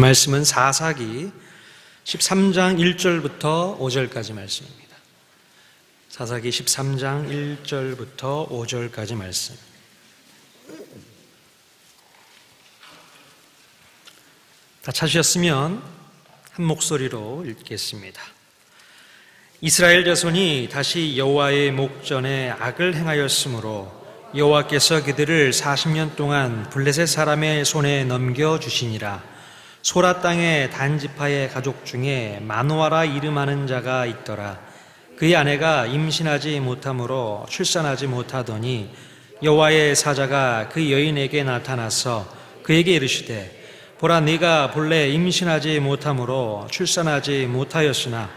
말씀은 사사기 13장 1절부터 5절까지 말씀입니다. 사사기 13장 1절부터 5절까지 말씀. 다 찾으셨으면 한 목소리로 읽겠습니다. 이스라엘 자손이 다시 여호와의 목전에 악을 행하였으므로 여호와께서 그들을 40년 동안 블레셋 사람의 손에 넘겨주시니라. 소라 땅의 단지파의 가족 중에 마노아라 이름하는 자가 있더라. 그의 아내가 임신하지 못하므로 출산하지 못하더니 여호와의 사자가 그 여인에게 나타나서 그에게 이르시되 보라, 네가 본래 임신하지 못하므로 출산하지 못하였으나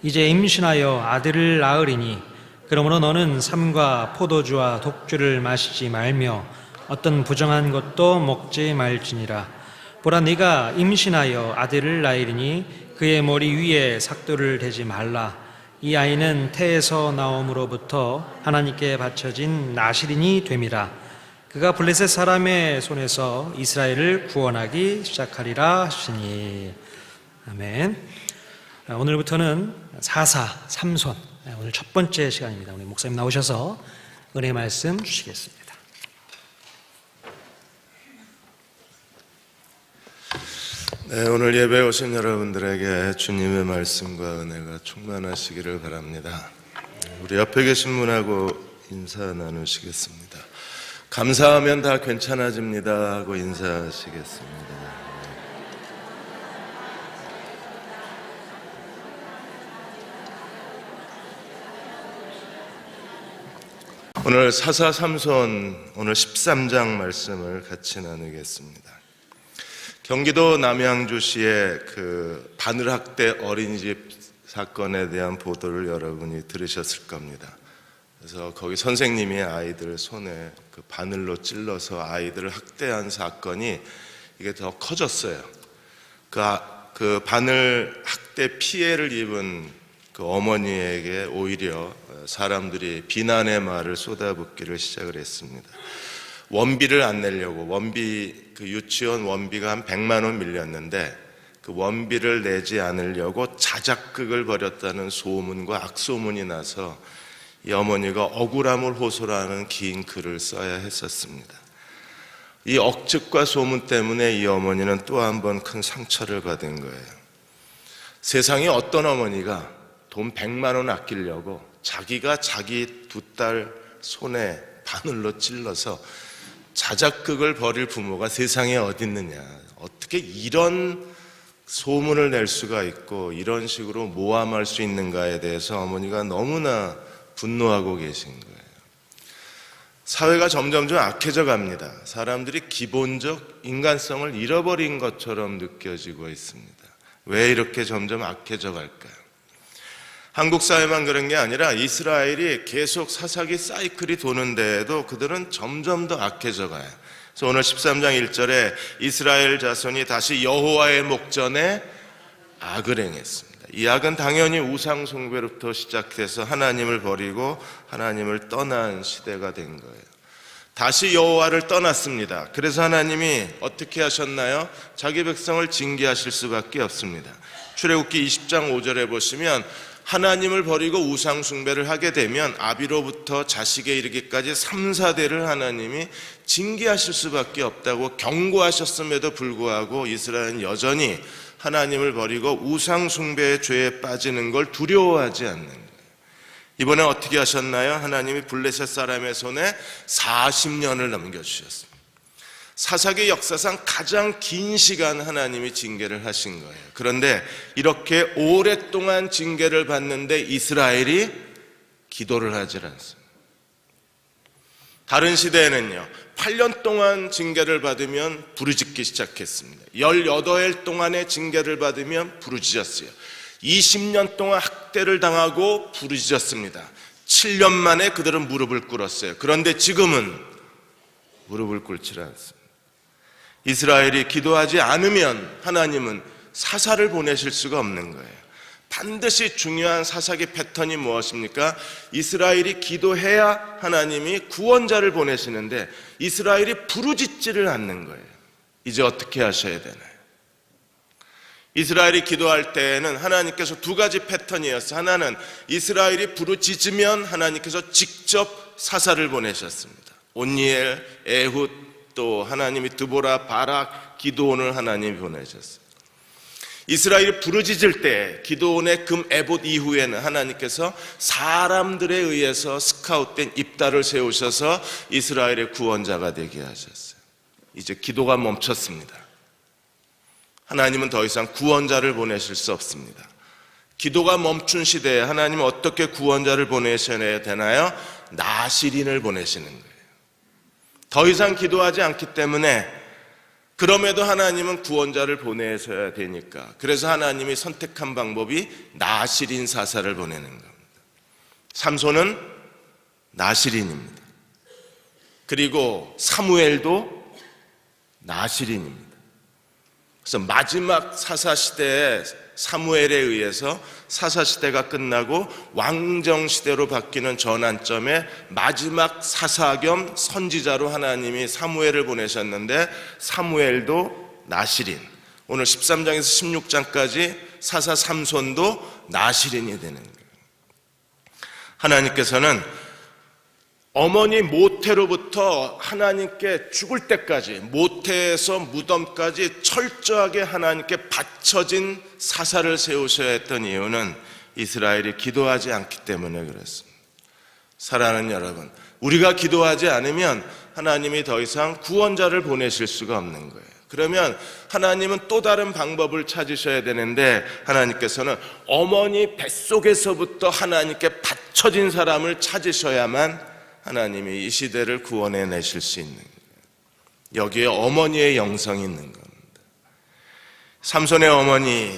이제 임신하여 아들을 낳으리니 그러므로 너는 삼과 포도주와 독주를 마시지 말며 어떤 부정한 것도 먹지 말지니라. 보라, 네가 임신하여 아들을 낳으리니 그의 머리 위에 삭도를 대지 말라. 이 아이는 태에서 나옴으로부터 하나님께 바쳐진 나실인이 됨이라. 그가 블레셋 사람의 손에서 이스라엘을 구원하기 시작하리라 하시니. 아멘. 오늘부터는 사사, 삼손, 오늘 첫 번째 시간입니다. 우리 목사님 나오셔서 은혜 말씀 주시겠습니다. 네, 오늘 예배 오신 여러분들에게 주님의 말씀과 은혜가 충만하시기를 바랍니다. 우리 옆에 계신 분하고 인사 나누시겠습니다. 감사하면 다 괜찮아집니다 하고 인사하시겠습니다. 오늘 사사 삼손 오늘 13장 말씀을 같이 나누겠습니다. 경기도 남양주시의 그 바늘학대 어린이집 사건에 대한 보도를 여러분이 들으셨을 겁니다. 그래서 거기 선생님이 아이들 손에 그 바늘로 찔러서 아이들을 학대한 사건이 이게 더 커졌어요. 그 바늘 학대 피해를 입은 그 어머니에게 오히려 사람들이 비난의 말을 쏟아붓기를 시작을 했습니다. 원비를 안 내려고, 그 유치원 원비가 한 100만 원 밀렸는데 그 원비를 내지 않으려고 자작극을 벌였다는 소문과 악소문이 나서 이 어머니가 억울함을 호소하는 긴 글을 써야 했었습니다. 이 억측과 소문 때문에 이 어머니는 또 한 번 큰 상처를 받은 거예요. 세상에 어떤 어머니가 돈 100만 원 아끼려고 자기가 자기 두 딸 손에 바늘로 찔러서 자작극을 벌일 부모가 세상에 어디 있느냐. 어떻게 이런 소문을 낼 수가 있고 이런 식으로 모함할 수 있는가에 대해서 어머니가 너무나 분노하고 계신 거예요. 사회가 점점 악해져 갑니다. 사람들이 기본적 인간성을 잃어버린 것처럼 느껴지고 있습니다. 왜 이렇게 점점 악해져 갈까요? 한국 사회만 그런 게 아니라 이스라엘이 계속 사사기 사이클이 도는 데에도 그들은 점점 더 악해져 가요. 그래서 오늘 13장 1절에 이스라엘 자손이 다시 여호와의 목전에 악을 행했습니다. 이 악은 당연히 우상 숭배로부터 시작해서 하나님을 버리고 하나님을 떠난 시대가 된 거예요. 다시 여호와를 떠났습니다. 그래서 하나님이 어떻게 하셨나요? 자기 백성을 징계하실 수밖에 없습니다. 출애굽기 20장 5절에 보시면 하나님을 버리고 우상 숭배를 하게 되면 아비로부터 자식에 이르기까지 3, 4대를 하나님이 징계하실 수밖에 없다고 경고하셨음에도 불구하고 이스라엘은 여전히 하나님을 버리고 우상 숭배의 죄에 빠지는 걸 두려워하지 않는 거예요. 이번에 어떻게 하셨나요? 하나님이 블레셋 사람의 손에 40년을 넘겨주셨습니다. 사사기 역사상 가장 긴 시간 하나님이 징계를 하신 거예요. 그런데 이렇게 오랫동안 징계를 받는데 이스라엘이 기도를 하지 않습니다. 다른 시대에는요, 8년 동안 징계를 받으면 부르짖기 시작했습니다. 18해 동안의 징계를 받으면 부르짖었어요. 20년 동안 학대를 당하고 부르짖었습니다. 7년 만에 그들은 무릎을 꿇었어요. 그런데 지금은 무릎을 꿇지 않습니다. 이스라엘이 기도하지 않으면 하나님은 사사를 보내실 수가 없는 거예요. 반드시 중요한 사사기 패턴이 무엇입니까? 이스라엘이 기도해야 하나님이 구원자를 이스라엘이 기도할 때에는 하나님께서 두 가지 패턴이었어요. 하나는 이스라엘이 부르짖으면 하나님께서 직접 사사를 보내셨습니다. 온니엘, 에훗, 또 하나님이 드보라, 바락, 기드온을 하나님이 보내셨어요. 이스라엘이 부르짖을 때 기드온의 금 에봇 이후에는 하나님께서 사람들에 의해서 스카웃된 입다를 세우셔서 이스라엘의 구원자가 되게 하셨어요. 이제 기도가 멈췄습니다. 하나님은 더 이상 구원자를 보내실 수 없습니다. 기도가 멈춘 시대에 하나님은 어떻게 구원자를 보내셔야 되나요? 나시린을 보내시는 거예요. 더 이상 기도하지 않기 때문에, 그럼에도 하나님은 구원자를 보내셔야 되니까, 그래서 하나님이 선택한 방법이 나시린 사사를 보내는 겁니다. 삼손은 나시린입니다. 그리고 사무엘도 나시린입니다. 그래서 마지막 사사시대에 사무엘에 의해서 사사시대가 끝나고 왕정시대로 바뀌는 전환점에 마지막 사사 겸 선지자로 하나님이 사무엘을 보내셨는데, 사무엘도 나시린, 오늘 13장에서 16장까지 사사 삼손도 나시린이 되는 거예요. 하나님께서는 어머니 모태로부터 하나님께 죽을 때까지, 모태에서 무덤까지 철저하게 하나님께 바쳐진 사사를 세우셔야 했던 이유는 이스라엘이 기도하지 않기 때문에 그렇습니다. 사랑하는 여러분, 우리가 기도하지 않으면 하나님이 더 이상 구원자를 보내실 수가 없는 거예요. 그러면 하나님은 또 다른 방법을 찾으셔야 되는데, 하나님께서는 어머니 뱃속에서부터 하나님께 바쳐진 사람을 찾으셔야만 하나님이 이 시대를 구원해 내실 수 있는 거예요. 여기에 어머니의 영성이 있는 겁니다. 삼손의 어머니,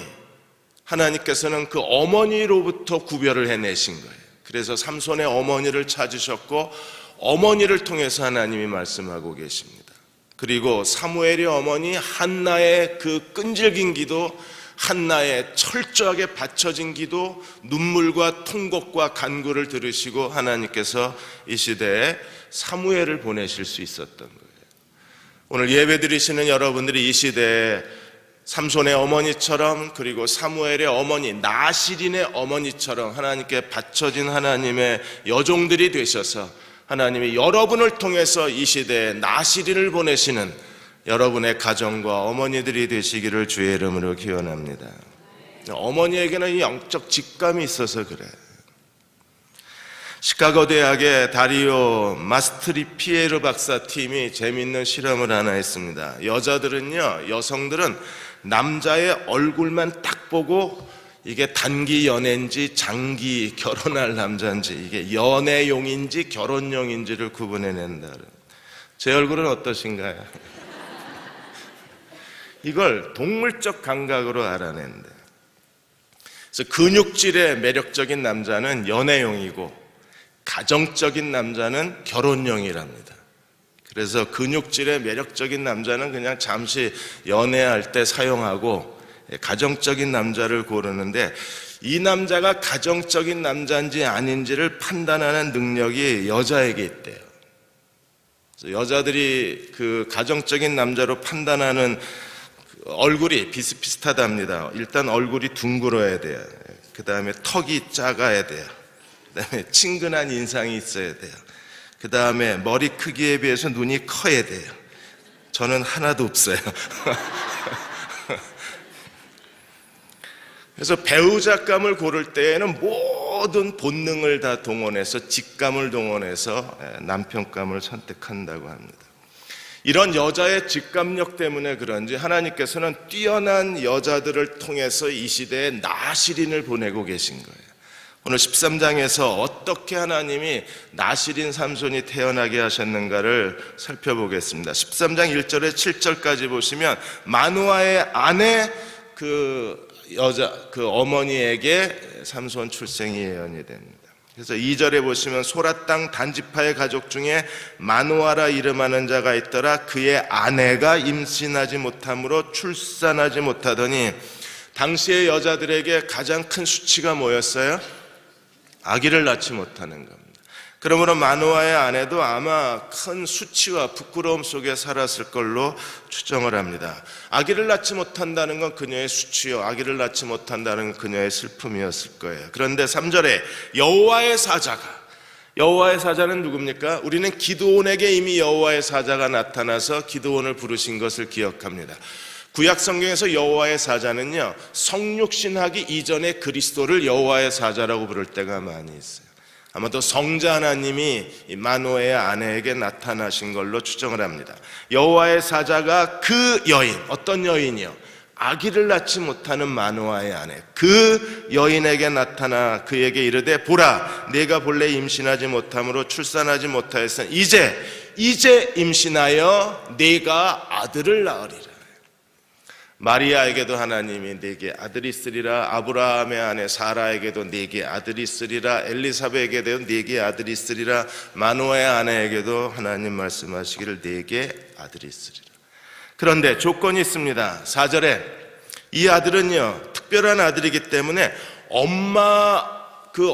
하나님께서는 그 어머니로부터 구별을 해내신 거예요. 그래서 삼손의 어머니를 찾으셨고, 어머니를 통해서 하나님이 말씀하고 계십니다. 그리고 사무엘의 어머니 한나의 그 끈질긴 기도, 한나의 철저하게 바쳐진 기도, 눈물과 통곡과 간구를 들으시고 하나님께서 이 시대에 사무엘을 보내실 수 있었던 거예요. 오늘 예배 드리시는 여러분들이 이 시대에 삼손의 어머니처럼, 그리고 사무엘의 어머니, 나시린의 어머니처럼 하나님께 바쳐진 하나님의 여종들이 되셔서 하나님이 여러분을 통해서 이 시대에 나시린을 보내시는 여러분의 가정과 어머니들이 되시기를 주의 이름으로 기원합니다. 어머니에게는 영적 직감이 있어서 그래요. 시카고 대학의 다리오 마스트리피에르 박사 팀이 재미있는 실험을 하나 했습니다. 여성들은 남자의 얼굴만 딱 보고 이게 단기 연애인지 장기 결혼할 남자인지, 이게 연애용인지 결혼용인지를 구분해낸다. 제 얼굴은 어떠신가요? 이걸 동물적 감각으로 알아낸다. 그래서 근육질의 매력적인 남자는 연애용이고 가정적인 남자는 결혼용이랍니다. 그래서 근육질의 매력적인 남자는 그냥 잠시 연애할 때 사용하고, 가정적인 남자를 고르는데, 이 남자가 가정적인 남자인지 아닌지를 판단하는 능력이 여자에게 있대요. 그래서 여자들이 그 가정적인 남자로 판단하는 얼굴이 비슷비슷하답니다. 일단 얼굴이 둥그러야 돼요. 그 다음에 턱이 작아야 돼요. 그 다음에 친근한 인상이 있어야 돼요. 그 다음에 머리 크기에 비해서 눈이 커야 돼요. 저는 하나도 없어요. 그래서 배우자감을 고를 때에는 모든 본능을 다 동원해서, 직감을 동원해서 남편감을 선택한다고 합니다. 이런 여자의 직감력 때문에 그런지 하나님께서는 뛰어난 여자들을 통해서 이 시대에 나시린을 보내고 계신 거예요. 오늘 13장에서 어떻게 하나님이 나시린 삼손이 태어나게 하셨는가를 살펴보겠습니다. 13장 1절에 7절까지 보시면 마누아의 아내 그 어머니에게 삼손 출생이 예언이 됩니다. 그래서 2절에 보시면 소라 땅 단지파의 가족 중에 마누아라 이름하는 자가 있더라. 그의 아내가 임신하지 못함으로 출산하지 못하더니, 당시의 여자들에게 가장 큰 수치가 뭐였어요? 아기를 낳지 못하는 겁니다. 그러므로 마노아의 아내도 아마 큰 수치와 부끄러움 속에 살았을 걸로 추정을 합니다. 아기를 낳지 못한다는 건 그녀의 수치요, 아기를 낳지 못한다는 건 그녀의 슬픔이었을 거예요. 그런데 3절에 여호와의 사자는 누굽니까? 우리는 기드온에게 이미 여호와의 사자가 나타나서 기드온을 부르신 것을 기억합니다. 구약 성경에서 여호와의 사자는요, 성육신하기 이전에 그리스도를 여호와의 사자라고 부를 때가 많이 있어요. 아마도 성자 하나님이 마노아의 아내에게 나타나신 걸로 추정을 합니다. 여호와의 사자가 그 여인, 어떤 여인이요? 아기를 낳지 못하는 마노아의 아내, 그 여인에게 나타나 그에게 이르되 보라, 내가 본래 임신하지 못함으로 출산하지 못하였으니 이제 임신하여 네가 아들을 낳으리라. 마리아에게도 하나님이 네게 아들이 있으리라, 아브라함의 아내 사라에게도 네게 아들이 있으리라, 엘리사벳에게도 네게 아들이 있으리라, 마노아의 아내에게도 하나님 말씀하시기를 네게 아들이 있으리라. 그런데 조건이 있습니다. 4절에 이 아들은요, 특별한 아들이기 때문에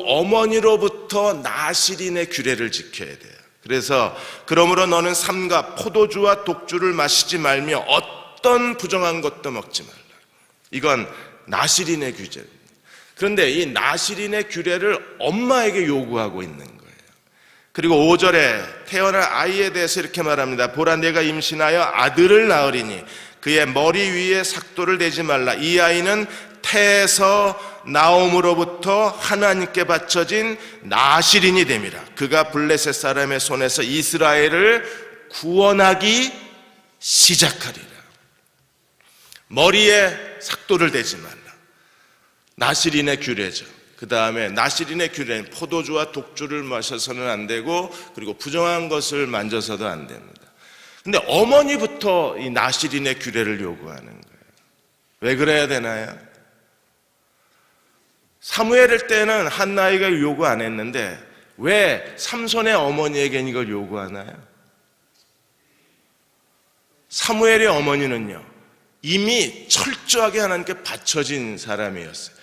어머니로부터 나실인의 규례를 지켜야 돼요. 그래서 그러므로 너는 삼가 포도주와 독주를 마시지 말며 어떤 부정한 것도 먹지 말라. 이건 나실인의 규제입니다. 그런데 이 나실인의 규례를 엄마에게 요구하고 있는 거예요. 그리고 5절에 태어날 아이에 대해서 이렇게 말합니다. 보라, 내가 임신하여 아들을 낳으리니 그의 머리 위에 삭도를 대지 말라. 이 아이는 태에서 나옴으로부터 하나님께 바쳐진 나실인이 됨이라. 그가 블레셋 사람의 손에서 이스라엘을 구원하기 시작하리라. 머리에 삭도를 대지 말라. 나실인의 규례죠. 그 다음에 나실인의 규례는 포도주와 독주를 마셔서는 안 되고, 그리고 부정한 것을 만져서도 안 됩니다. 근데 어머니부터 이 나실인의 규례를 요구하는 거예요. 왜 그래야 되나요? 사무엘 때는 한나이가 요구 안 했는데 왜 삼손의 어머니에겐 이걸 요구하나요? 사무엘의 어머니는요, 이미 철저하게 하나님께 바쳐진 사람이었어요.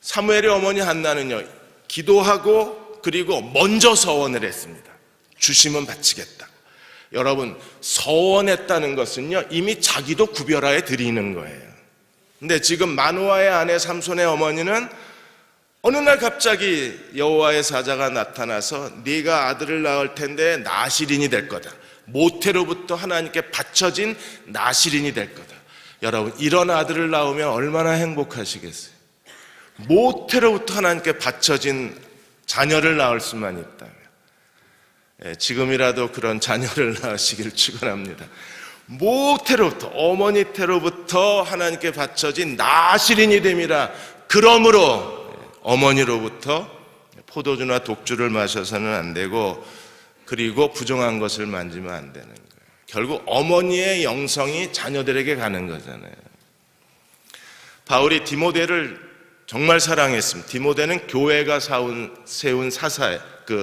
사무엘의 어머니 한나는요, 기도하고 그리고 먼저 서원을 했습니다. 주시면 바치겠다. 여러분, 서원했다는 것은요, 이미 자기도 구별하여 드리는 거예요. 근데 지금 마노아의 아내 삼손의 어머니는 어느 날 갑자기 여호와의 사자가 나타나서 네가 아들을 낳을 텐데 나실인이 될 거다. 모태로부터 하나님께 바쳐진 나실인이 될 거다. 여러분, 이런 아들을 낳으면 얼마나 행복하시겠어요? 모태로부터 하나님께 바쳐진 자녀를 낳을 수만 있다면, 지금이라도 그런 자녀를 낳으시길 축원합니다. 모태로부터, 어머니 태로부터 하나님께 바쳐진 나실인이 됨이라. 그러므로 어머니로부터 포도주나 독주를 마셔서는 안 되고, 그리고 부정한 것을 만지면 안 되는 거예요. 결국 어머니의 영성이 자녀들에게 가는 거잖아요. 바울이 디모데를 정말 사랑했습니다. 디모데는 교회가 세운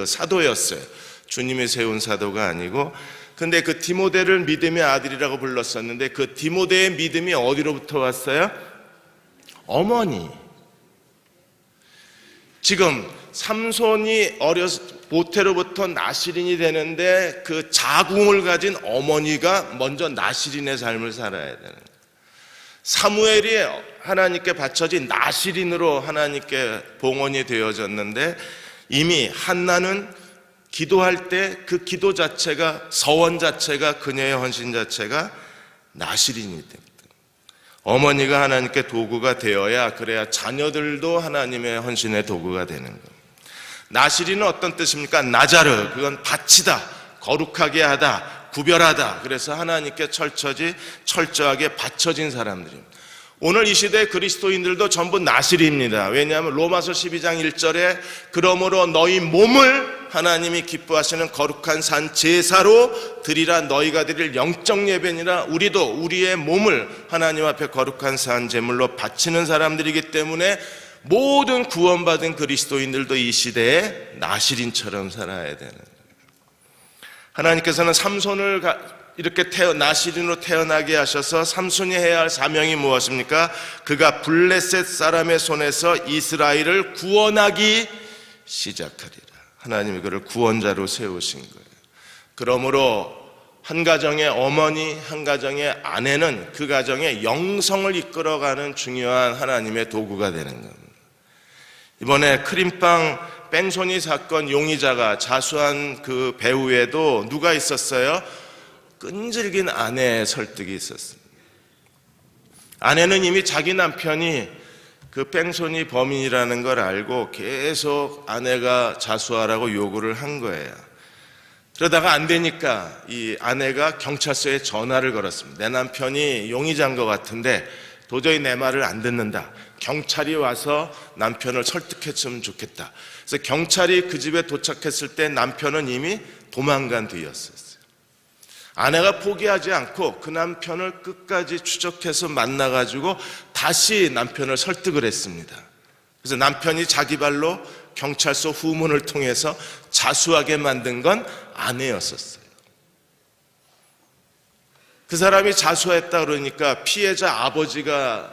사도였어요. 주님이 세운 사도가 아니고. 근데 그 디모데를 믿음의 아들이라고 불렀었는데 그 디모데의 믿음이 어디로부터 왔어요? 어머니. 지금 삼손이 모태로부터 나실인이 되는데 그 자궁을 가진 어머니가 먼저 나실인의 삶을 살아야 되는 거예요. 사무엘이 하나님께 바쳐진 나실인으로 하나님께 봉헌이 되어졌는데 이미 한나는 기도할 때 그 기도 자체가, 서원 자체가, 그녀의 헌신 자체가 나실인이 됩니다. 어머니가 하나님께 도구가 되어야, 그래야 자녀들도 하나님의 헌신의 도구가 되는 겁니다. 나실인은 어떤 뜻입니까? 나자르, 그건 바치다, 거룩하게 하다, 구별하다. 그래서 하나님께 철저하게 바쳐진 사람들입니다. 오늘 이 시대 그리스도인들도 전부 나실입니다. 왜냐하면 로마서 12장 1절에 그러므로 너희 몸을 하나님이 기뻐하시는 거룩한 산 제사로 드리라. 너희가 드릴 영적 예배니라. 우리도 우리의 몸을 하나님 앞에 거룩한 산 제물로 바치는 사람들이기 때문에 모든 구원받은 그리스도인들도 이 시대에 나실인처럼 살아야 되는 거예요. 하나님께서는 삼손을 이렇게 나실인으로 태어나게 하셔서 삼손이 해야 할 사명이 무엇입니까? 그가 블레셋 사람의 손에서 이스라엘을 구원하기 시작하리라. 하나님이 그를 구원자로 세우신 거예요. 그러므로 한 가정의 어머니, 한 가정의 아내는 그 가정의 영성을 이끌어가는 중요한 하나님의 도구가 되는 겁니다. 이번에 크림빵 뺑소니 사건 용의자가 자수한 그 배후에도 누가 있었어요? 끈질긴 아내의 설득이 있었습니다. 아내는 이미 자기 남편이 그 뺑소니 범인이라는 걸 알고 계속 아내가 자수하라고 요구를 한 거예요. 그러다가 안 되니까 이 아내가 경찰서에 전화를 걸었습니다. 내 남편이 용의자인 것 같은데 도저히 내 말을 안 듣는다. 경찰이 와서 남편을 설득했으면 좋겠다. 그래서 경찰이 그 집에 도착했을 때 남편은 이미 도망간 뒤였었어요. 아내가 포기하지 않고 그 남편을 끝까지 추적해서 만나가지고 다시 남편을 설득을 했습니다. 그래서 남편이 자기 발로 경찰서 후문을 통해서 자수하게 만든 건 아내였었어요. 그 사람이 자수했다 그러니까 피해자 아버지가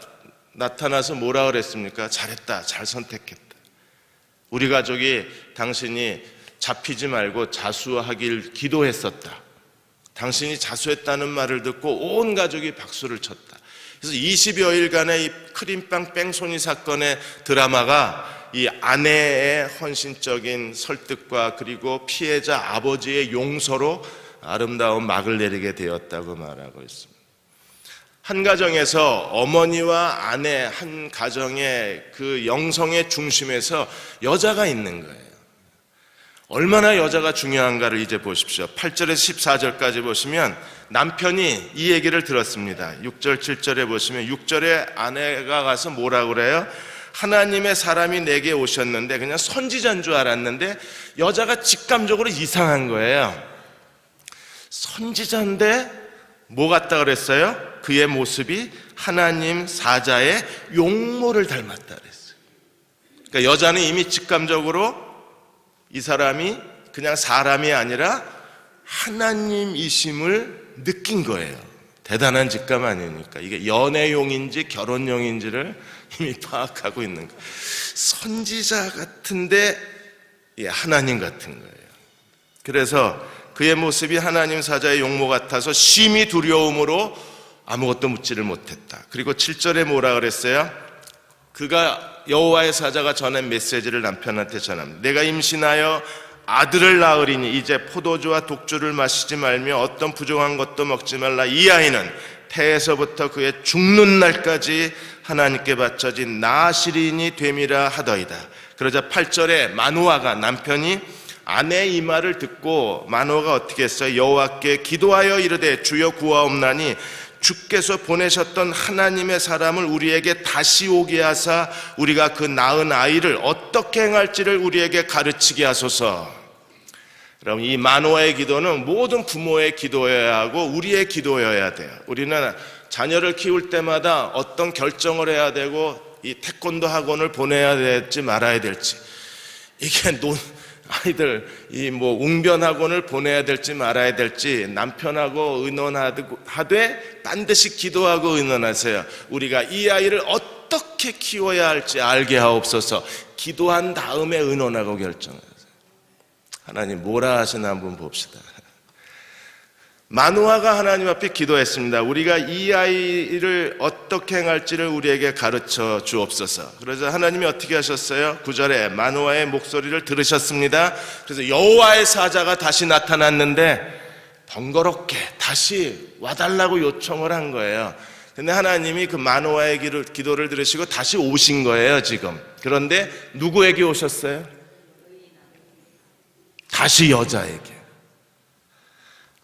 나타나서 뭐라 그랬습니까? 잘했다, 잘 선택했다. 우리 가족이 당신이 잡히지 말고 자수하길 기도했었다. 당신이 자수했다는 말을 듣고 온 가족이 박수를 쳤다. 그래서 20여일간의 이 크림빵 뺑소니 사건의 드라마가 이 아내의 헌신적인 설득과 그리고 피해자 아버지의 용서로 아름다운 막을 내리게 되었다고 말하고 있습니다. 한 가정에서 어머니와 아내 한 가정의 그 영성의 중심에서 여자가 있는 거예요. 얼마나 여자가 중요한가를 이제 보십시오. 8절에서 14절까지 보시면 남편이 이 얘기를 들었습니다. 6절 7절에 보시면 6절에 아내가 가서 뭐라고 그래요? 하나님의 사람이 내게 오셨는데 그냥 선지자인 줄 알았는데 여자가 직감적으로 이상한 거예요. 선지자인데 뭐 같다 그랬어요? 그의 모습이 하나님 사자의 용모를 닮았다 그랬어요. 그러니까 여자는 이미 직감적으로 이 사람이 그냥 사람이 아니라 하나님이심을 느낀 거예요. 대단한 직감 아닙니까? 이게 연애용인지 결혼용인지를 이미 파악하고 있는 거예요. 선지자 같은데 하나님 같은 거예요. 그래서 그의 모습이 하나님 사자의 용모 같아서 심히 두려움으로 아무것도 묻지를 못했다. 그리고 7절에 뭐라 그랬어요? 그가 여호와의 사자가 전한 메시지를 남편한테 전합니다. 내가 임신하여 아들을 낳으리니 이제 포도주와 독주를 마시지 말며 어떤 부정한 것도 먹지 말라. 이 아이는 태에서부터 그의 죽는 날까지 하나님께 바쳐진 나시린이 됨이라 하더이다. 그러자 8절에 마누아가 남편이 아내의 이 말을 듣고 마누아가 어떻게 했어요? 여호와께 기도하여 이르되 주여 구하옵나니 주께서 보내셨던 하나님의 사람을 우리에게 다시 오게 하사 우리가 그 낳은 아이를 어떻게 행할지를 우리에게 가르치게 하소서. 그럼 이 마누아의 기도는 모든 부모의 기도여야 하고 우리의 기도여야 돼요. 우리는 자녀를 키울 때마다 어떤 결정을 해야 되고 이 태권도 학원을 보내야 될지 말아야 될지, 이게 아이들 이 웅변 학원을 보내야 될지 말아야 될지 남편하고 의논하되 반드시 기도하고 의논하세요. 우리가 이 아이를 어떻게 키워야 할지 알게 하옵소서. 기도한 다음에 의논하고 결정하세요. 하나님 뭐라 하시나 한번 봅시다. 마누아가 하나님 앞에 기도했습니다. 우리가 이 아이를 어떻게 행할지를 우리에게 가르쳐 주옵소서. 그래서 하나님이 어떻게 하셨어요? 9절에 마누아의 목소리를 들으셨습니다. 그래서 여호와의 사자가 다시 나타났는데 번거롭게 다시 와달라고 요청을 한 거예요. 근데 하나님이 그 마누아의 기도를 들으시고 다시 오신 거예요 지금. 그런데 누구에게 오셨어요? 다시 여자에게.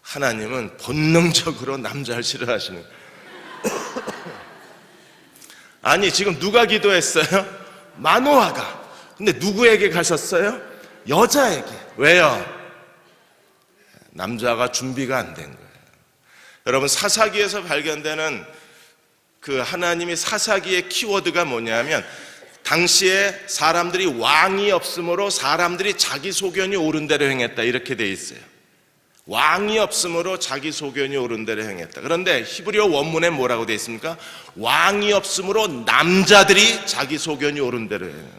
하나님은 본능적으로 남자를 싫어하시는 거예요. 아니 지금 누가 기도했어요? 마누아가. 근데 누구에게 가셨어요? 여자에게. 왜요? 남자가 준비가 안 된 거예요. 여러분 사사기에서 발견되는 그 하나님이 사사기의 키워드가 뭐냐면 당시에 사람들이 왕이 없으므로 사람들이 자기 소견이 옳은 대로 행했다 이렇게 돼 있어요. 왕이 없으므로 자기 소견이 옳은 대로 행했다. 그런데 히브리어 원문에 뭐라고 되어 있습니까? 왕이 없으므로 남자들이 자기 소견이 옳은 대로 행했다.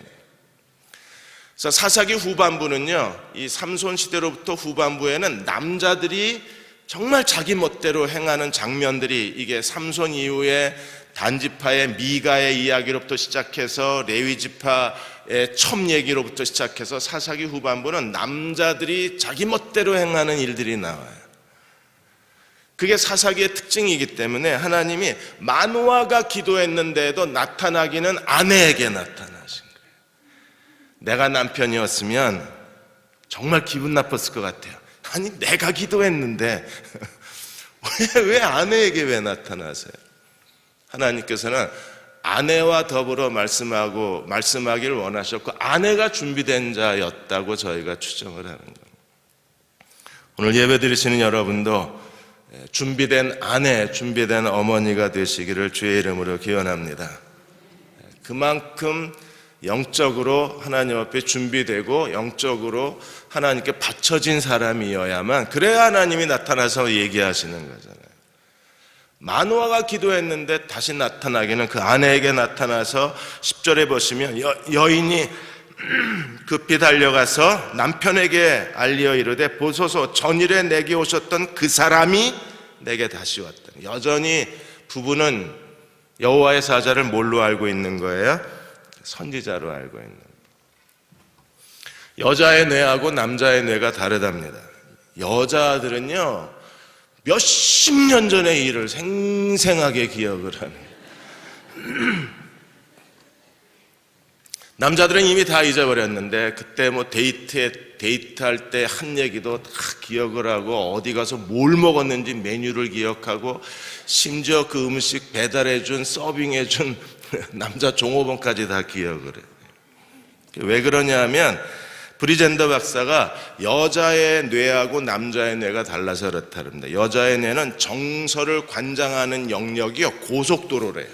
그래서 사사기 후반부는요, 이 삼손 시대로부터 후반부에는 남자들이 정말 자기 멋대로 행하는 장면들이, 이게 삼손 이후에 단지파의 미가의 이야기로부터 시작해서 레위지파의 첩 얘기로부터 시작해서 사사기 후반부는 남자들이 자기 멋대로 행하는 일들이 나와요. 그게 사사기의 특징이기 때문에 하나님이 마노아가 기도했는데도 나타나기는 아내에게 나타나신 거예요. 내가 남편이었으면 정말 기분 나빴을 것 같아요. 아니, 내가 기도했는데 왜 아내에게 왜 나타나세요? 하나님께서는 아내와 더불어 말씀하기를 원하셨고 아내가 준비된 자였다고 저희가 추정을 하는 겁니다. 오늘 예배 드리시는 여러분도 준비된 아내, 준비된 어머니가 되시기를 주의 이름으로 기원합니다. 그만큼 영적으로 하나님 앞에 준비되고 영적으로 하나님께 바쳐진 사람이어야만, 그래야 하나님이 나타나서 얘기하시는 거잖아요. 마노아가 기도했는데 다시 나타나기는 그 아내에게 나타나서 10절에 보시면 여인이 급히 달려가서 남편에게 알리어 이르되 보소서 전일에 내게 오셨던 그 사람이 내게 다시 왔다. 여전히 부부는 여호와의 사자를 뭘로 알고 있는 거예요? 선지자로 알고 있는 거예요. 여자의 뇌하고 남자의 뇌가 다르답니다. 여자들은요 몇십 년 전의 일을 생생하게 기억을 하는 거예요. 남자들은 이미 다 잊어버렸는데 그때 뭐 데이트할 때 한 얘기도 다 기억을 하고 어디 가서 뭘 먹었는지 메뉴를 기억하고 심지어 그 음식 배달해준 서빙해준 남자 종업원까지 다 기억을 해요. 왜 그러냐 하면 브리젠더 박사가 여자의 뇌하고 남자의 뇌가 달라서 그렇다는데, 여자의 뇌는 정서를 관장하는 영역이 고속도로래요.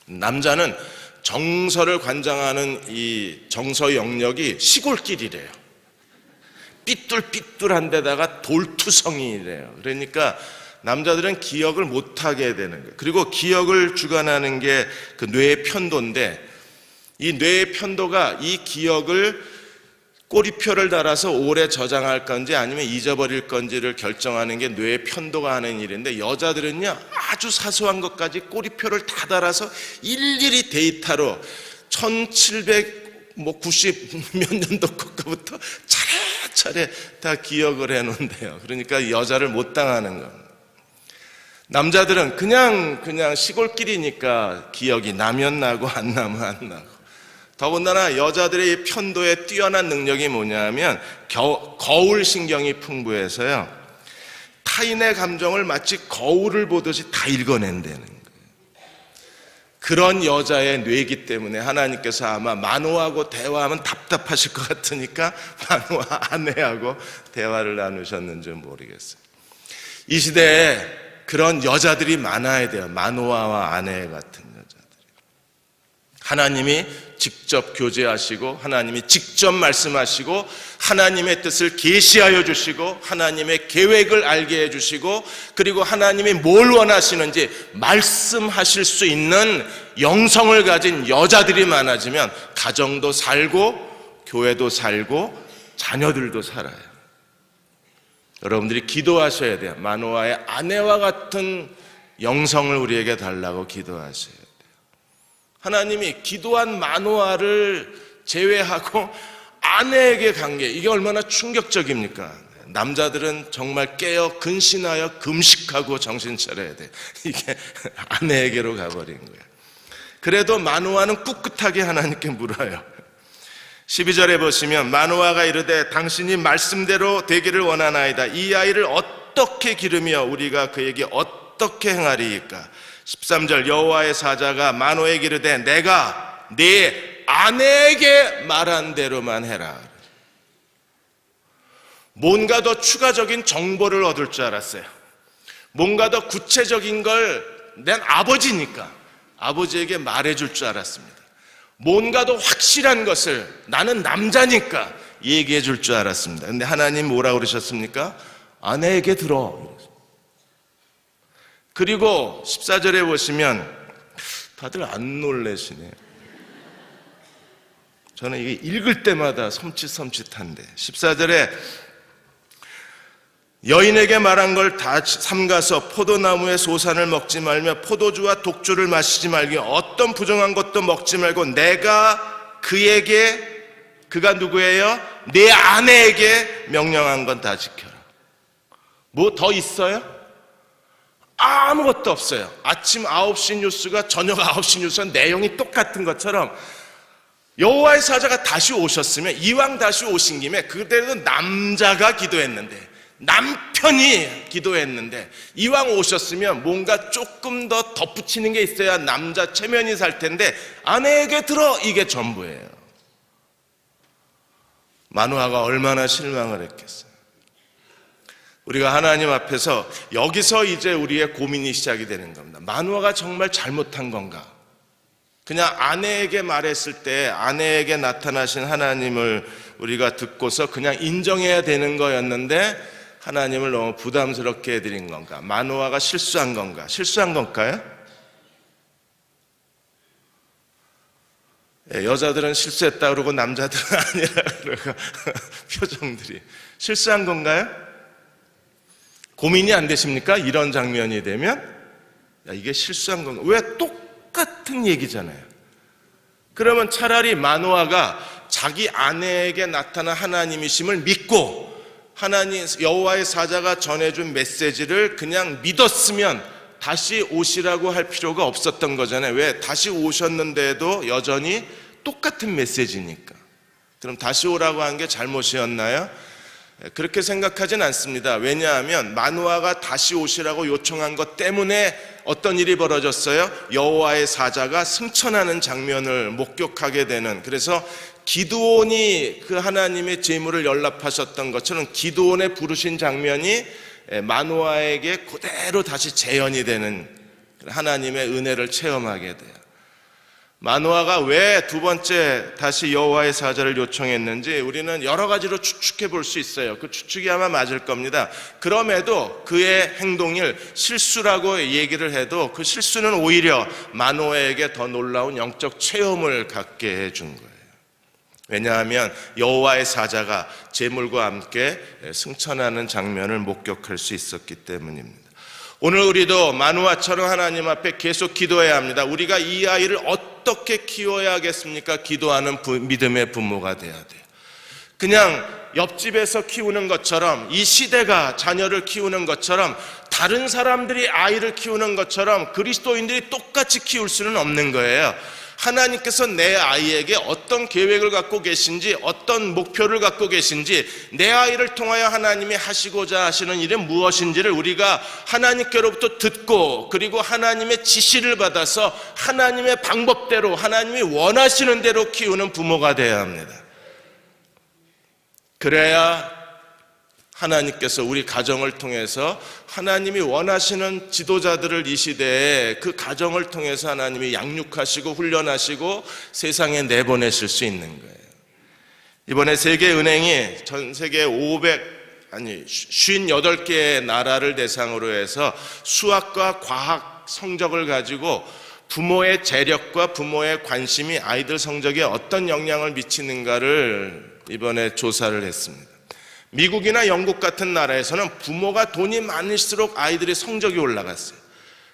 남자는 정서를 관장하는 이 정서 영역이 시골길이래요. 삐뚤삐뚤한 데다가 돌투성이래요. 그러니까 남자들은 기억을 못하게 되는 거예요. 그리고 기억을 주관하는 게 그 뇌의 편도인데, 이 뇌의 편도가 이 기억을 꼬리표를 달아서 오래 저장할 건지 아니면 잊어버릴 건지를 결정하는 게 뇌의 편도가 하는 일인데, 여자들은요 아주 사소한 것까지 꼬리표를 다 달아서 일일이 데이터로 1790 몇 년도 것부터 차례차례 다 기억을 해놓는데요. 그러니까 여자를 못 당하는 겁니다. 남자들은 그냥 시골길이니까 기억이 나면 나고 안 나면 안 나고. 더군다나 여자들의 편도의 뛰어난 능력이 뭐냐면 거울 신경이 풍부해서요 타인의 감정을 마치 거울을 보듯이 다 읽어낸다는 거예요. 그런 여자의 뇌이기 때문에 하나님께서 아마 마노아하고 대화하면 답답하실 것 같으니까 마노아 아내하고 대화를 나누셨는지 모르겠어요. 이 시대에 그런 여자들이 많아야 돼요. 마노아와 아내 같은 여자들이. 하나님이 직접 교제하시고 하나님이 직접 말씀하시고 하나님의 뜻을 계시하여 주시고 하나님의 계획을 알게 해주시고 그리고 하나님이 뭘 원하시는지 말씀하실 수 있는 영성을 가진 여자들이 많아지면 가정도 살고 교회도 살고 자녀들도 살아요. 여러분들이 기도하셔야 돼요. 마노아의 아내와 같은 영성을 우리에게 달라고 기도하셔야 돼요. 하나님이 기도한 마노아를 제외하고 아내에게 간 게 이게 얼마나 충격적입니까? 남자들은 정말 깨어 근신하여 금식하고 정신 차려야 돼. 이게 아내에게로 가버린 거예요. 그래도 마노아는 꿋꿋하게 하나님께 물어요. 12절에 보시면 마노아가 이르되 당신이 말씀대로 되기를 원하나이다. 이 아이를 어떻게 기르며 우리가 그에게 어떻게 행하리이까? 13절 여호와의 사자가 마노아에게 이르되 내가 네 아내에게 말한 대로만 해라. 뭔가 더 추가적인 정보를 얻을 줄 알았어요. 뭔가 더 구체적인 걸 난 아버지니까 아버지에게 말해줄 줄 알았습니다. 뭔가 더 확실한 것을 나는 남자니까 얘기해 줄 줄 알았습니다. 근데 하나님 뭐라고 그러셨습니까? 아내에게 들어. 그리고 14절에 보시면 다들 안 놀라시네요. 저는 이게 읽을 때마다 섬찟한데 14절에 여인에게 말한 걸 다 삼가서 포도나무의 소산을 먹지 말며 포도주와 독주를 마시지 말기 어떤 부정한 것도 먹지 말고 내가 그에게 그가 누구예요? 내 아내에게 명령한 건 다 지켜라. 뭐 더 있어요? 아무것도 없어요. 아침 9시 뉴스가 저녁 9시 뉴스와 내용이 똑같은 것처럼 여호와의 사자가 다시 오셨으면 이왕 다시 오신 김에 그때도 남자가 기도했는데 남편이 기도했는데 이왕 오셨으면 뭔가 조금 더 덧붙이는 게 있어야 남자 체면이 살 텐데 아내에게 들어 이게 전부예요. 마누아가 얼마나 실망을 했겠어요. 우리가 하나님 앞에서 여기서 이제 우리의 고민이 시작이 되는 겁니다. 마누아가 정말 잘못한 건가? 그냥 아내에게 말했을 때 아내에게 나타나신 하나님을 우리가 듣고서 그냥 인정해야 되는 거였는데 하나님을 너무 부담스럽게 해드린 건가? 마누아가 실수한 건가? 실수한 건가요? 여자들은 실수했다 그러고 남자들은 아니라 그러고 표정들이 실수한 건가요? 고민이 안 되십니까? 이런 장면이 되면 야, 이게 실수한 건가? 왜 똑같은 얘기잖아요. 그러면 차라리 마누아가 자기 아내에게 나타난 하나님이심을 믿고 하나님 여호와의 사자가 전해준 메시지를 그냥 믿었으면 다시 오시라고 할 필요가 없었던 거잖아요. 왜? 다시 오셨는데도 여전히 똑같은 메시지니까. 그럼 다시 오라고 한 게 잘못이었나요? 그렇게 생각하진 않습니다. 왜냐하면 마누아가 다시 오시라고 요청한 것 때문에 어떤 일이 벌어졌어요? 여호와의 사자가 승천하는 장면을 목격하게 되는, 그래서 기드온이 그 하나님의 제물을 연락하셨던 것처럼 기드온의 부르신 장면이 마누아에게 그대로 다시 재현이 되는 하나님의 은혜를 체험하게 돼요. 마누아가 왜 두 번째 다시 여호와의 사자를 요청했는지 우리는 여러 가지로 추측해 볼 수 있어요. 그 추측이 아마 맞을 겁니다. 그럼에도 그의 행동을 실수라고 얘기를 해도 그 실수는 오히려 마누아에게 더 놀라운 영적 체험을 갖게 해준 거예요. 왜냐하면 여호와의 사자가 제물과 함께 승천하는 장면을 목격할 수 있었기 때문입니다. 오늘 우리도 마누아처럼 하나님 앞에 계속 기도해야 합니다. 우리가 이 아이를 어떻게 키워야 하겠습니까? 기도하는 믿음의 부모가 돼야 돼요. 그냥 옆집에서 키우는 것처럼, 이 시대가 자녀를 키우는 것처럼, 다른 사람들이 아이를 키우는 것처럼 그리스도인들이 똑같이 키울 수는 없는 거예요. 하나님께서 내 아이에게 어떤 계획을 갖고 계신지, 어떤 목표를 갖고 계신지, 내 아이를 통하여 하나님이 하시고자 하시는 일은 무엇인지를 우리가 하나님께로부터 듣고, 그리고 하나님의 지시를 받아서 하나님의 방법대로, 하나님이 원하시는 대로 키우는 부모가 되어야 합니다. 그래야 하나님께서 우리 가정을 통해서 하나님이 원하시는 지도자들을 이 시대에 그 가정을 통해서 하나님이 양육하시고 훈련하시고 세상에 내보내실 수 있는 거예요. 이번에 세계은행이 전 세계 58개의 나라를 대상으로 해서 수학과 과학 성적을 가지고 부모의 재력과 부모의 관심이 아이들 성적에 어떤 영향을 미치는가를 이번에 조사를 했습니다. 미국이나 영국 같은 나라에서는 부모가 돈이 많을수록 아이들의 성적이 올라갔어요.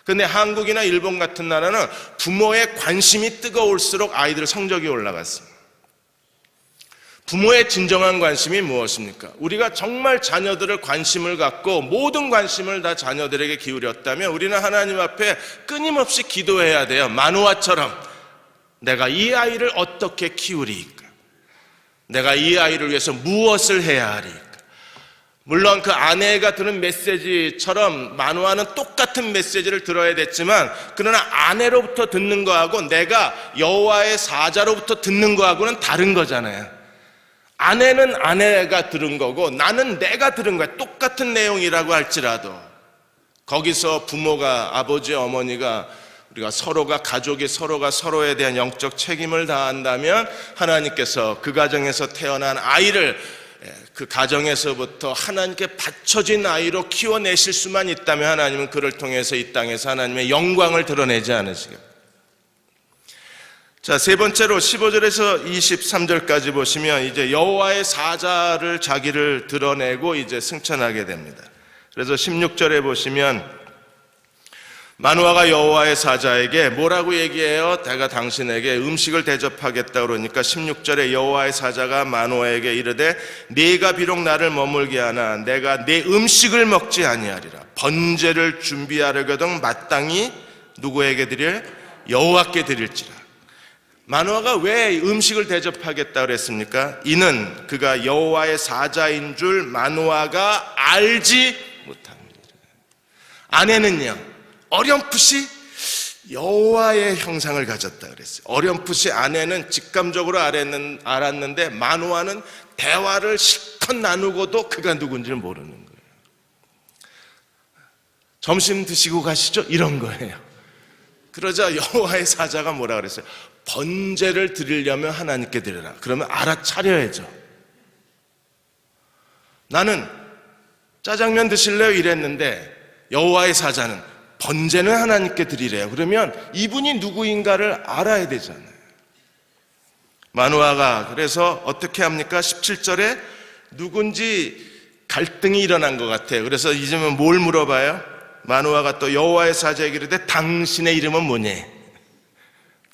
그런데 한국이나 일본 같은 나라는 부모의 관심이 뜨거울수록 아이들 성적이 올라갔습니다. 부모의 진정한 관심이 무엇입니까? 우리가 정말 자녀들을 관심을 갖고 모든 관심을 다 자녀들에게 기울였다면 우리는 하나님 앞에 끊임없이 기도해야 돼요. 마누아처럼 내가 이 아이를 어떻게 키우리이까? 내가 이 아이를 위해서 무엇을 해야 하리이까? 물론 그 아내가 들은 메시지처럼 마누아는 똑같은 메시지를 들어야 됐지만, 그러나 아내로부터 듣는 거하고 내가 여호와의 사자로부터 듣는 거하고는 다른 거잖아요. 아내는 아내가 들은 거고 나는 내가 들은 거야. 똑같은 내용이라고 할지라도 거기서 부모가, 아버지, 어머니가, 우리가 서로가, 가족이 서로가 서로에 대한 영적 책임을 다한다면 하나님께서 그 가정에서 태어난 아이를 그 가정에서부터 하나님께 바쳐진 아이로 키워내실 수만 있다면 하나님은 그를 통해서 이 땅에서 하나님의 영광을 드러내지 않으시겠습니까? 자, 세 번째로 15절에서 23절까지 보시면 이제 여호와의 사자를 자기를 드러내고 이제 승천하게 됩니다. 그래서 16절에 보시면 마노아가 여호와의 사자에게 뭐라고 얘기해요? 내가 당신에게 음식을 대접하겠다 그러니까 16절에 여호와의 사자가 마노아에게 이르되 네가 비록 나를 머물게 하나 내가 네 음식을 먹지 아니하리라. 번제를 준비하려거든 마땅히 누구에게 드릴? 여호와께 드릴지라. 마노아가 왜 음식을 대접하겠다 그랬습니까? 이는 그가 여호와의 사자인 줄 마노아가 알지 못합니다. 아내는요 어렴풋이 여호와의 형상을 가졌다 그랬어요. 어렴풋이 아내는 직감적으로 알았는데 마노아는 대화를 실컷 나누고도 그가 누군지를 모르는 거예요. 점심 드시고 가시죠? 이런 거예요. 그러자 여호와의 사자가 뭐라 그랬어요? 번제를 드리려면 하나님께 드려라. 그러면 알아차려야죠. 나는 짜장면 드실래요? 이랬는데 여호와의 사자는 번제는 하나님께 드리래요. 그러면 이분이 누구인가를 알아야 되잖아요. 마노아가 그래서 어떻게 합니까? 17절에 누군지 갈등이 일어난 것 같아요. 그래서 이제는 뭘 물어봐요? 마노아가 또 여호와의 사자에게 이르되 당신의 이름은 뭐니?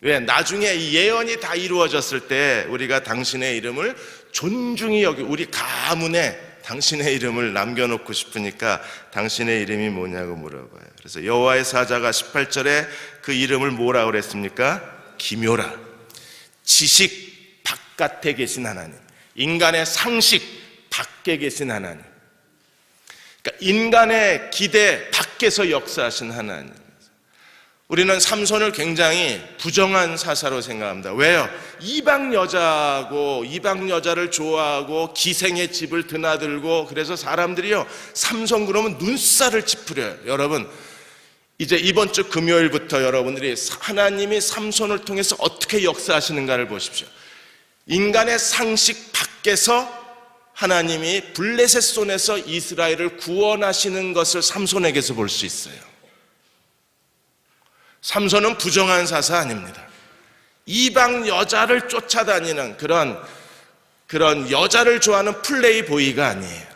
왜? 나중에 이 예언이 다 이루어졌을 때 우리가 당신의 이름을 존중히 여기 우리 가문에 당신의 이름을 남겨놓고 싶으니까 당신의 이름이 뭐냐고 물어봐요. 그래서 여호와의 사자가 18절에 그 이름을 뭐라고 그랬습니까? 기묘라. 지식 바깥에 계신 하나님, 인간의 상식 밖에 계신 하나님, 그러니까 인간의 기대 밖에서 역사하신 하나님. 우리는 삼손을 굉장히 부정한 사사로 생각합니다. 왜요? 이방 여자고 이방 여자를 좋아하고 기생의 집을 드나들고 그래서 사람들이요 삼손 그러면 눈살을 찌푸려요. 여러분 이제 이번 주 금요일부터 여러분들이 하나님이 삼손을 통해서 어떻게 역사하시는가를 보십시오. 인간의 상식 밖에서 하나님이 블레셋 손에서 이스라엘을 구원하시는 것을 삼손에게서 볼 수 있어요. 삼손은 부정한 사사 아닙니다. 이방 여자를 쫓아다니는 그런 여자를 좋아하는 플레이보이가 아니에요.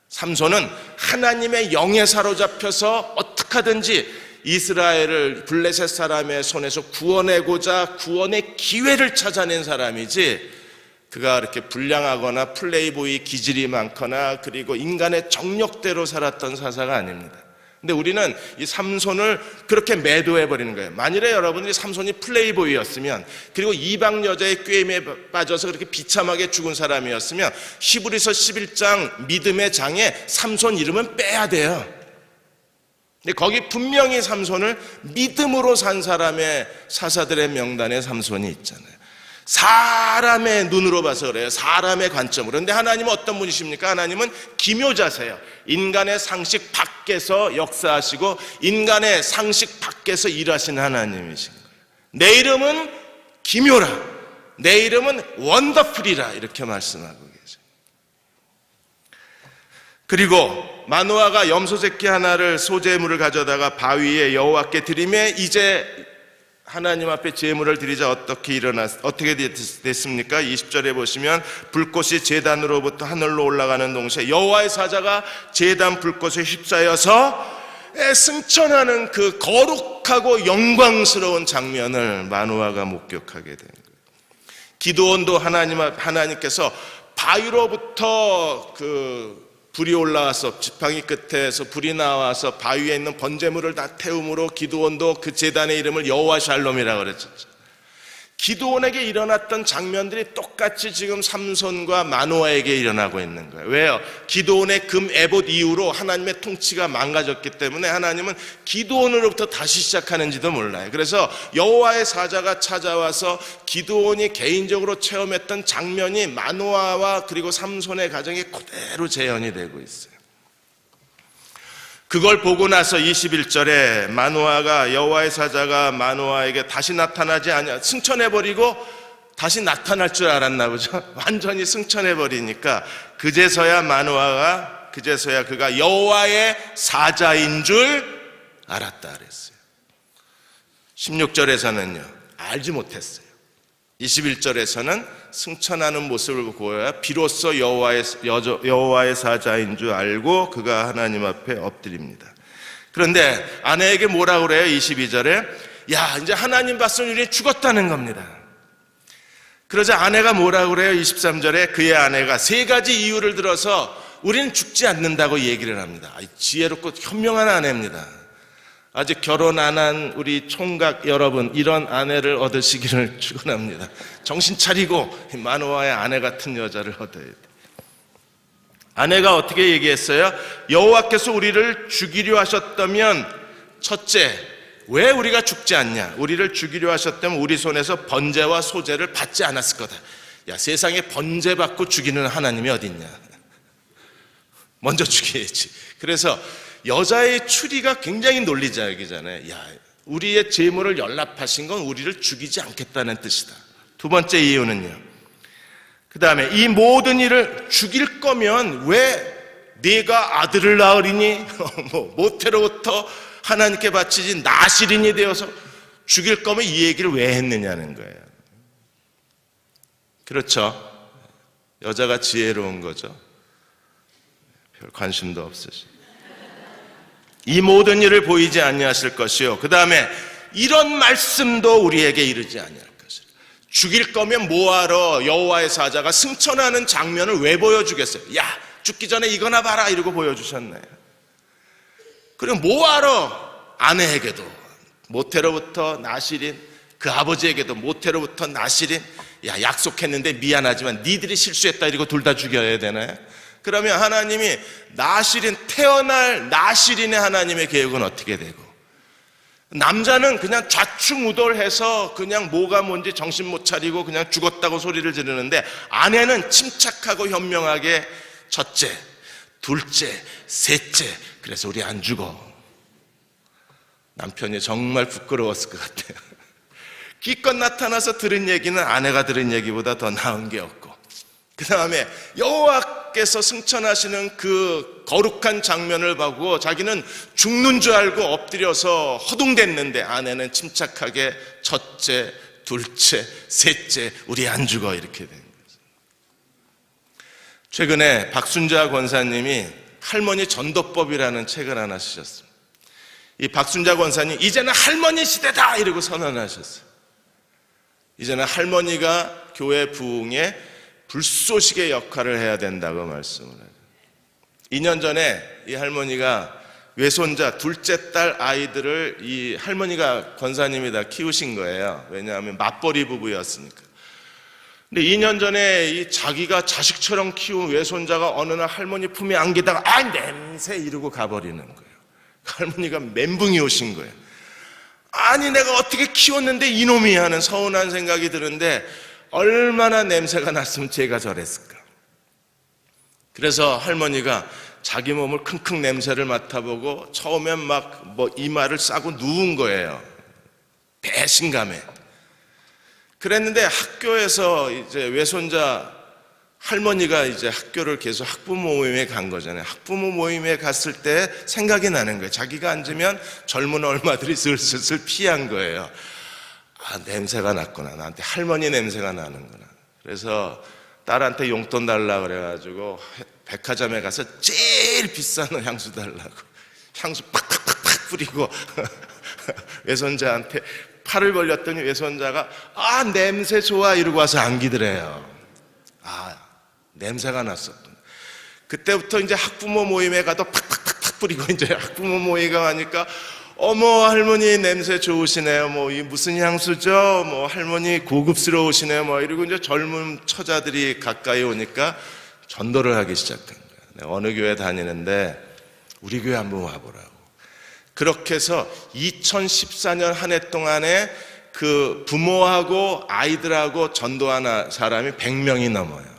삼손은 하나님의 영에 사로잡혀서 어떻게 하든지 이스라엘을 블레셋 사람의 손에서 구원하고자 구원의 기회를 찾아낸 사람이지 그가 이렇게 불량하거나 플레이보이 기질이 많거나 그리고 인간의 정력대로 살았던 사사가 아닙니다. 근데 우리는 이 삼손을 그렇게 매도해버리는 거예요. 만일에 여러분들이 삼손이 플레이보이였으면 그리고 이방 여자의 꾀임에 빠져서 그렇게 비참하게 죽은 사람이었으면 히브리서 11장 믿음의 장에 삼손 이름은 빼야 돼요. 근데 거기 분명히 삼손을 믿음으로 산 사람의 사사들의 명단에 삼손이 있잖아요. 사람의 눈으로 봐서 그래요. 사람의 관점으로. 그런데 하나님은 어떤 분이십니까? 하나님은 기묘자세요. 인간의 상식 밖에서 역사하시고 인간의 상식 밖에서 일하시는 하나님이신 거예요. 내 이름은 기묘라. 내 이름은 원더풀이라. 이렇게 말씀하고 계세요. 그리고 마노아가 염소 새끼 하나를 소제물을 가져다가 바위에 여호와께 드리매 이제 하나님 앞에 제물을 드리자 어떻게 됐습니까? 20절에 보시면 불꽃이 제단으로부터 하늘로 올라가는 동시에 여호와의 사자가 제단 불꽃에 휩싸여서 승천하는 그 거룩하고 영광스러운 장면을 마노아가 목격하게 된 거예요. 기드온도 하나님께서 바위로부터 불이 올라와서 지팡이 끝에서 불이 나와서 바위에 있는 번제물을 다 태움으로 기드온도 그 제단의 이름을 여호와 샬롬이라고 그랬죠. 기드온에게 일어났던 장면들이 똑같이 지금 삼손과 마노아에게 일어나고 있는 거예요. 왜요? 기드온의 금 에봇 이후로 하나님의 통치가 망가졌기 때문에 하나님은 기드온으로부터 다시 시작하는지도 몰라요. 그래서 여호와의 사자가 찾아와서 기드온이 개인적으로 체험했던 장면이 마노아와 그리고 삼손의 가정에 그대로 재현이 되고 있어요. 그걸 보고 나서 21절에 마노아가 여호와의 사자가 마노아에게 다시 나타나지 않냐 승천해버리고 다시 나타날 줄 알았나 보죠. 완전히 승천해버리니까 그제서야 그가 여호와의 사자인 줄 알았다 그랬어요. 16절에서는요 알지 못했어요. 21절에서는 승천하는 모습을 보여야 비로소 여호와의 사자인 줄 알고 그가 하나님 앞에 엎드립니다. 그런데 아내에게 뭐라 그래요? 22절에 야, 이제 하나님 봤으면 우리는 죽었다는 겁니다. 그러자 아내가 뭐라 그래요? 23절에 그의 아내가 세 가지 이유를 들어서 우리는 죽지 않는다고 얘기를 합니다. 지혜롭고 현명한 아내입니다. 아직 결혼 안 한 우리 총각 여러분, 이런 아내를 얻으시기를 축원합니다. 정신 차리고 마노아의 아내 같은 여자를 얻어야 돼요. 아내가 어떻게 얘기했어요? 여호와께서 우리를 죽이려 하셨다면 첫째, 왜 우리가 죽지 않냐? 우리를 죽이려 하셨다면 우리 손에서 번제와 소제를 받지 않았을 거다. 야, 세상에 번제 받고 죽이는 하나님이 어딨냐? 먼저 죽여야지. 그래서 여자의 추리가 굉장히 논리적이잖아요. 야, 우리의 재물을 연락하신 건 우리를 죽이지 않겠다는 뜻이다. 두 번째 이유는요, 그 다음에 이 모든 일을 죽일 거면 왜 네가 아들을 낳으리니 모태로부터 하나님께 바치진 나실인이 되어서 죽일 거면 이 얘기를 왜 했느냐는 거예요. 그렇죠. 여자가 지혜로운 거죠. 별 관심도 없으시고. 이 모든 일을 보이지 아니하실 것이요, 그 다음에 이런 말씀도 우리에게 이르지 아니할 것이라. 죽일 거면 뭐하러 여호와의 사자가 승천하는 장면을 왜 보여주겠어요? 야, 죽기 전에 이거나 봐라 이러고 보여주셨네. 그리고 뭐하러 아내에게도 모태로부터 나실인, 그 아버지에게도 모태로부터 나실인, 야, 약속했는데 미안하지만 니들이 실수했다 이러고 둘 다 죽여야 되나요? 그러면 하나님이 나실인, 태어날 나실인의 하나님의 계획은 어떻게 되고, 남자는 그냥 좌충우돌해서 그냥 뭐가 뭔지 정신 못 차리고 그냥 죽었다고 소리를 지르는데, 아내는 침착하고 현명하게 첫째, 둘째, 셋째, 그래서 우리 안 죽어. 남편이 정말 부끄러웠을 것 같아요. 기껏 나타나서 들은 얘기는 아내가 들은 얘기보다 더 나은 게 없고, 그 다음에 여호와께서 승천하시는 그 거룩한 장면을 보고 자기는 죽는 줄 알고 엎드려서 허둥댔는데, 아내는 침착하게 첫째, 둘째, 셋째, 우리 안 죽어 이렇게 된 거죠. 최근에 박순자 권사님이 할머니 전도법이라는 책을 하나 쓰셨습니다. 이 박순자 권사님, 이제는 할머니 시대다 이러고 선언하셨어요. 이제는 할머니가 교회 부흥에 불쏘시개 역할을 해야 된다고 말씀을 해요. 2년 전에 이 할머니가 외손자 둘째 딸 아이들을 이 할머니가 권사님이 다 키우신 거예요. 왜냐하면 맞벌이 부부였으니까. 근데 2년 전에 이 자기가 자식처럼 키운 외손자가 어느 날 할머니 품에 안기다가 아, 냄새 이러고 가버리는 거예요. 할머니가 멘붕이 오신 거예요. 아니, 내가 어떻게 키웠는데 이놈이 하는 서운한 생각이 드는데, 얼마나 냄새가 났으면 제가 저랬을까. 그래서 할머니가 자기 몸을 킁킁 냄새를 맡아보고 처음엔 막 이마를 싸고 누운 거예요. 배신감에. 그랬는데 학교에서 이제 외손자 할머니가 이제 학교를 계속 학부모 모임에 간 거잖아요. 학부모 모임에 갔을 때 생각이 나는 거예요. 자기가 앉으면 젊은 얼마들이 슬슬 피한 거예요. 아, 냄새가 났구나. 나한테 할머니 냄새가 나는구나. 그래서 딸한테 용돈 달라 그래가지고 백화점에 가서 제일 비싼 향수 달라고 향수 팍팍팍팍 뿌리고 외손자한테 팔을 벌렸더니 외손자가 아, 냄새 좋아 이러고 와서 안기더래요. 아, 냄새가 났었구나. 그때부터 이제 학부모 모임에 가도 팍팍팍팍 뿌리고, 이제 학부모 모임에 가니까 어머, 할머니 냄새 좋으시네요. 이 무슨 향수죠? 할머니 고급스러우시네요. 이러고 이제 젊은 처자들이 가까이 오니까 전도를 하기 시작한 거예요. 어느 교회 다니는데 우리 교회 한번 와보라고. 그렇게 해서 2014년 한 해 동안에 그 부모하고 아이들하고 전도한 사람이 100명이 넘어요.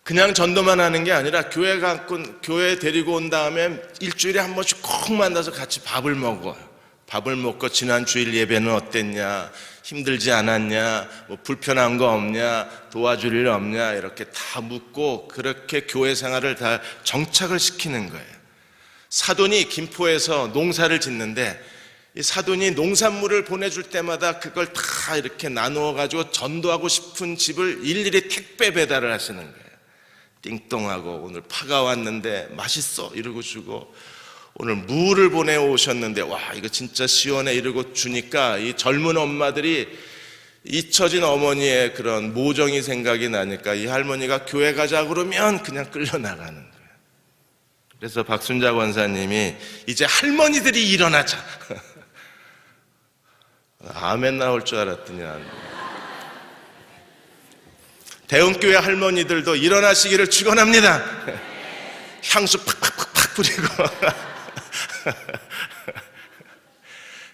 그냥 전도만 하는 게 아니라 교회 데리고 온 다음에 일주일에 한 번씩 꼭 만나서 같이 밥을 먹어요. 밥을 먹고 지난 주일 예배는 어땠냐, 힘들지 않았냐, 불편한 거 없냐, 도와줄 일 없냐, 이렇게 다 묻고 그렇게 교회 생활을 다 정착을 시키는 거예요. 사돈이 김포에서 농사를 짓는데 이 사돈이 농산물을 보내줄 때마다 그걸 다 이렇게 나누어 가지고 전도하고 싶은 집을 일일이 택배 배달을 하시는 거예요. 띵동하고 오늘 파가 왔는데 맛있어 이러고 주고, 오늘 무를 보내오셨는데 와 이거 진짜 시원해 이러고 주니까 이 젊은 엄마들이 잊혀진 어머니의 그런 모정이 생각이 나니까 이 할머니가 교회 가자 그러면 그냥 끌려나가는 거예요. 그래서 박순자 권사님이 이제 할머니들이 일어나자. 아멘 나올 줄 알았더니 대흥교회 할머니들도 일어나시기를 축원합니다. 향수 팍팍팍팍 뿌리고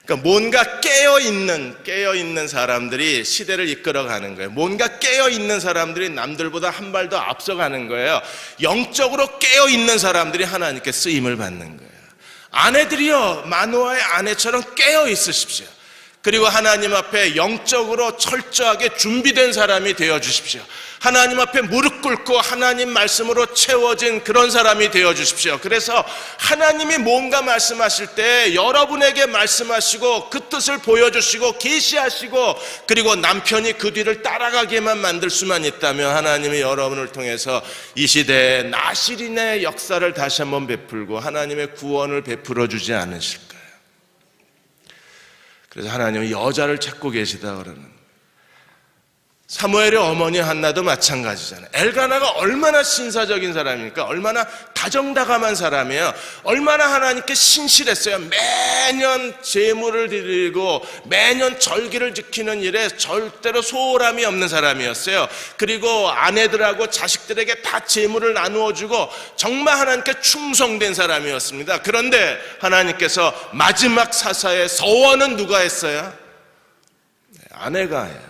그러니까 뭔가 깨어있는 사람들이 시대를 이끌어가는 거예요. 뭔가 깨어있는 사람들이 남들보다 한 발 더 앞서가는 거예요. 영적으로 깨어있는 사람들이 하나님께 쓰임을 받는 거예요. 아내들이요, 마노아의 아내처럼 깨어있으십시오. 그리고 하나님 앞에 영적으로 철저하게 준비된 사람이 되어주십시오. 하나님 앞에 무릎 꿇고 하나님 말씀으로 채워진 그런 사람이 되어주십시오. 그래서 하나님이 뭔가 말씀하실 때 여러분에게 말씀하시고 그 뜻을 보여주시고 계시하시고, 그리고 남편이 그 뒤를 따라가게만 만들 수만 있다면 하나님이 여러분을 통해서 이 시대에 나실인의 역사를 다시 한번 베풀고 하나님의 구원을 베풀어 주지 않으실까요? 그래서 하나님은 여자를 찾고 계시다 그러는, 사무엘의 어머니 한나도 마찬가지잖아요. 엘가나가 얼마나 신사적인 사람입니까? 얼마나 다정다감한 사람이에요. 얼마나 하나님께 신실했어요. 매년 제물을 드리고 매년 절기를 지키는 일에 절대로 소홀함이 없는 사람이었어요. 그리고 아내들하고 자식들에게 다 제물을 나누어주고 정말 하나님께 충성된 사람이었습니다. 그런데 하나님께서 마지막 사사의 서원은 누가 했어요? 아내가 해요.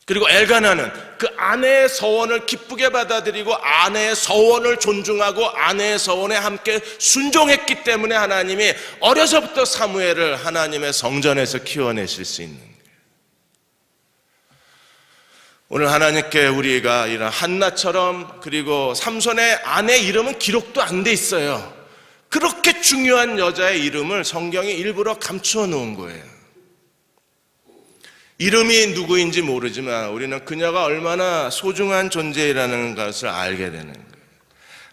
그리고 엘가나는 그 아내의 서원을 기쁘게 받아들이고 아내의 서원을 존중하고 아내의 서원에 함께 순종했기 때문에 하나님이 어려서부터 사무엘을 하나님의 성전에서 키워내실 수 있는 거예요. 오늘 하나님께 우리가 이런 한나처럼, 그리고 삼손의 아내 이름은 기록도 안 돼 있어요. 그렇게 중요한 여자의 이름을 성경이 일부러 감추어 놓은 거예요. 이름이 누구인지 모르지만 우리는 그녀가 얼마나 소중한 존재라는 것을 알게 되는 거예요.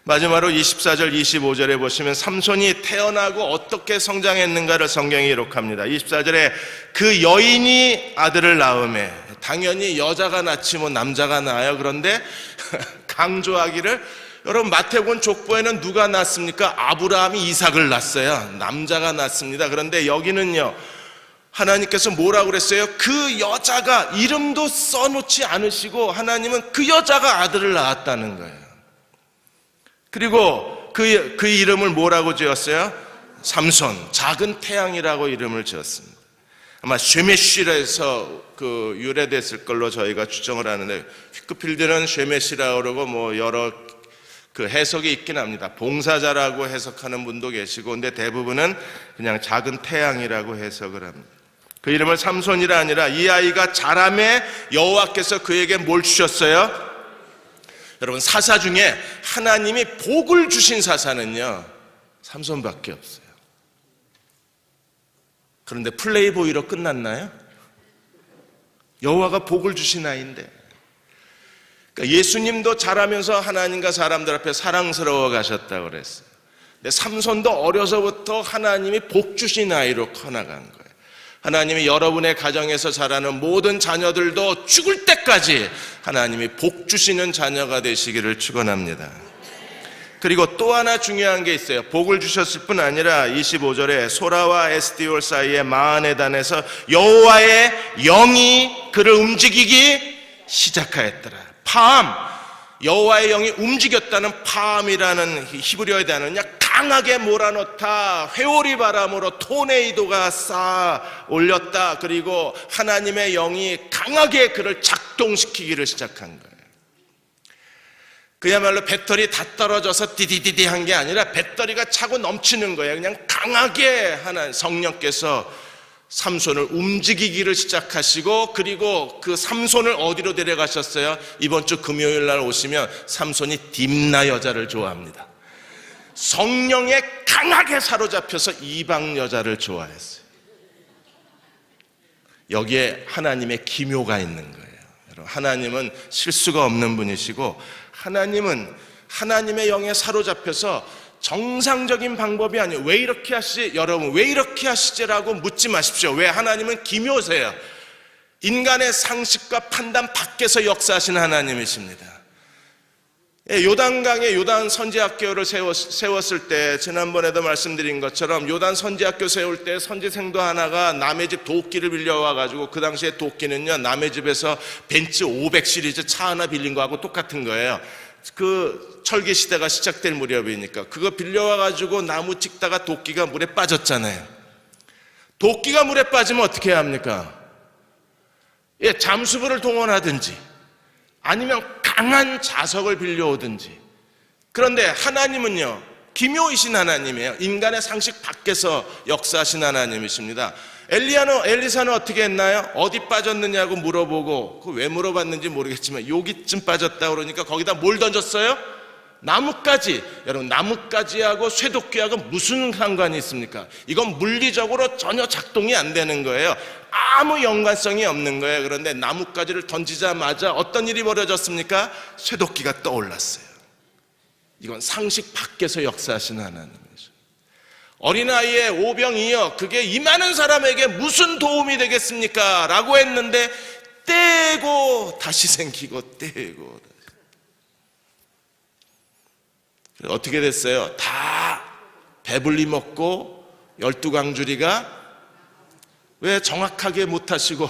마지막으로 24절 25절에 보시면 삼손이 태어나고 어떻게 성장했는가를 성경이 기록합니다. 24절에 그 여인이 아들을 낳음에, 당연히 여자가 낳지 뭐 남자가 낳아요. 그런데 강조하기를, 여러분 마태복음 족보에는 누가 낳습니까? 아브라함이 이삭을 낳았어요. 남자가 낳습니다. 그런데 여기는요, 하나님께서 뭐라고 그랬어요? 그 여자가, 이름도 써놓지 않으시고 하나님은 그 여자가 아들을 낳았다는 거예요. 그리고 그 이름을 뭐라고 지었어요? 삼손, 작은 태양이라고 이름을 지었습니다. 아마 쉐메시라에서 그 유래됐을 걸로 저희가 추정을 하는데, 휘크필드는 쉐메시라고 그러고 뭐 여러 그 해석이 있긴 합니다. 봉사자라고 해석하는 분도 계시고, 근데 대부분은 그냥 작은 태양이라고 해석을 합니다. 그 이름을 삼손이라 아니라 이 아이가 자라매 여호와께서 그에게 뭘 주셨어요? 여러분, 사사 중에 하나님이 복을 주신 사사는요, 삼손밖에 없어요. 그런데 플레이보이로 끝났나요? 여호와가 복을 주신 아이인데, 그러니까 예수님도 자라면서 하나님과 사람들 앞에 사랑스러워 가셨다고 그랬어요. 근데 삼손도 어려서부터 하나님이 복 주신 아이로 커나간 거예요. 하나님이 여러분의 가정에서 자라는 모든 자녀들도 죽을 때까지 하나님이 복 주시는 자녀가 되시기를 축원합니다. 그리고 또 하나 중요한 게 있어요. 복을 주셨을 뿐 아니라 25절에 소라와 에스디올 사이의 마하네단에서 여호와의 영이 그를 움직이기 시작하였더라. 파암, 여호와의 영이 움직였다는 파암이라는 히브리어에 대한 강하게 몰아넣다, 회오리 바람으로 토네이도가 쌓아 올렸다. 그리고 하나님의 영이 강하게 그를 작동시키기를 시작한 거예요. 그야말로 배터리 다 떨어져서 디디디디 한 게 아니라 배터리가 차고 넘치는 거예요. 그냥 강하게 하나님 성령께서 삼손을 움직이기를 시작하시고, 그리고 그 삼손을 어디로 데려가셨어요? 이번 주 금요일 날 오시면 삼손이 딥나 여자를 좋아합니다. 성령의 강하게 사로잡혀서 이방 여자를 좋아했어요. 여기에 하나님의 기묘가 있는 거예요. 여러분, 하나님은 실수가 없는 분이시고, 하나님은 하나님의 영에 사로잡혀서 정상적인 방법이 아니에요. 왜 이렇게 하시지? 여러분, 왜 이렇게 하시지라고 묻지 마십시오. 왜? 하나님은 기묘세요. 인간의 상식과 판단 밖에서 역사하시는 하나님이십니다. 요단강에 요단 선지학교를 세웠을 때, 지난번에도 말씀드린 것처럼 요단 선지학교 세울 때 선지생도 하나가 남의 집 도끼를 빌려와가지고, 그 당시에 도끼는요, 남의 집에서 벤츠 500 시리즈 차 하나 빌린 거하고 똑같은 거예요. 그 철기 시대가 시작될 무렵이니까 그거 빌려와가지고 나무 찍다가 도끼가 물에 빠졌잖아요. 도끼가 물에 빠지면 어떻게 해야 합니까? 잠수부를 동원하든지 아니면 강한 자석을 빌려오든지. 그런데 하나님은요, 기묘이신 하나님이에요. 인간의 상식 밖에서 역사하신 하나님이십니다. 엘리사는 어떻게 했나요? 어디 빠졌느냐고 물어보고, 그 왜 물어봤는지 모르겠지만 여기쯤 빠졌다 그러니까 거기다 뭘 던졌어요? 나뭇가지. 여러분, 나뭇가지하고 쇠도끼하고 무슨 상관이 있습니까? 이건 물리적으로 전혀 작동이 안 되는 거예요. 아무 연관성이 없는 거예요. 그런데 나뭇가지를 던지자마자 어떤 일이 벌어졌습니까? 쇠도끼가 떠올랐어요. 이건 상식 밖에서 역사하시는 하나님이죠. 어린아이의 오병이어, 그게 이 많은 사람에게 무슨 도움이 되겠습니까? 라고 했는데 떼고 다시 생기고 떼고 다시. 어떻게 됐어요? 다 배불리 먹고 12강주리가 왜 정확하게 못하시고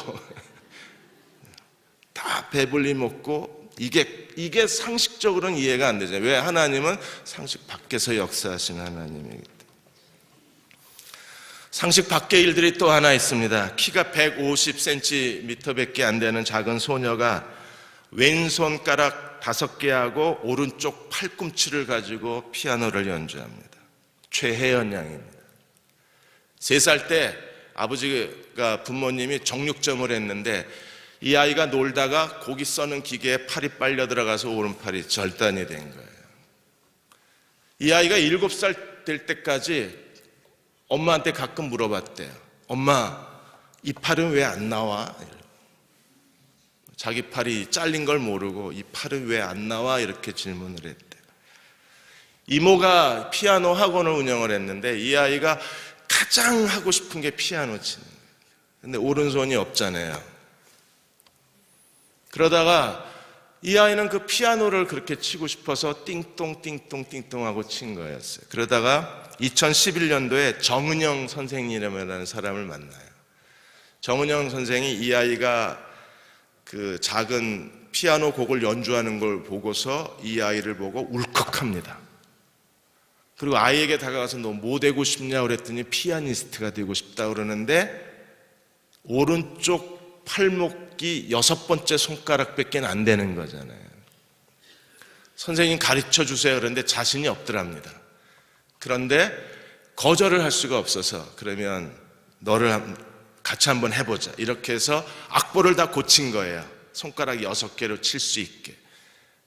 다 배불리 먹고, 이게 상식적으로는 이해가 안 되죠. 왜? 하나님은 상식 밖에서 역사하시는 하나님이기 때문에. 상식 밖의 일들이 또 하나 있습니다. 키가 150cm밖에 안 되는 작은 소녀가 왼손가락 5개하고 오른쪽 팔꿈치를 가지고 피아노를 연주합니다. 최혜연 양입니다. 3살 때 아버지가, 부모님이 정육점을 했는데 이 아이가 놀다가 고기 써는 기계에 팔이 빨려 들어가서 오른팔이 절단이 된 거예요. 이 아이가 7살 될 때까지 엄마한테 가끔 물어봤대요. 엄마, 이 팔은 왜 안 나와? 자기 팔이 잘린 걸 모르고 이 팔은 왜 안 나와? 이렇게 질문을 했대요. 이모가 피아노 학원을 운영을 했는데 이 아이가 가장 하고 싶은 게 피아노 치는 거예요. 근데 오른손이 없잖아요. 그러다가 이 아이는 그 피아노를 그렇게 치고 싶어서 띵동 띵동 띵동 하고 친 거였어요. 그러다가 2011년도에 정은영 선생님이라는 사람을 만나요. 정은영 선생이 이 아이가 그 작은 피아노 곡을 연주하는 걸 보고서 이 아이를 보고 울컥합니다. 그리고 아이에게 다가가서 너 뭐 되고 싶냐 그랬더니 피아니스트가 되고 싶다 그러는데 오른쪽 팔목이 6번째 손가락밖에 안 되는 거잖아요. 선생님 가르쳐 주세요 그런데 자신이 없더랍니다. 그런데 거절을 할 수가 없어서, 그러면 너를 같이 한번 해보자 이렇게 해서 악보를 다 고친 거예요. 손가락 6개로 칠 수 있게.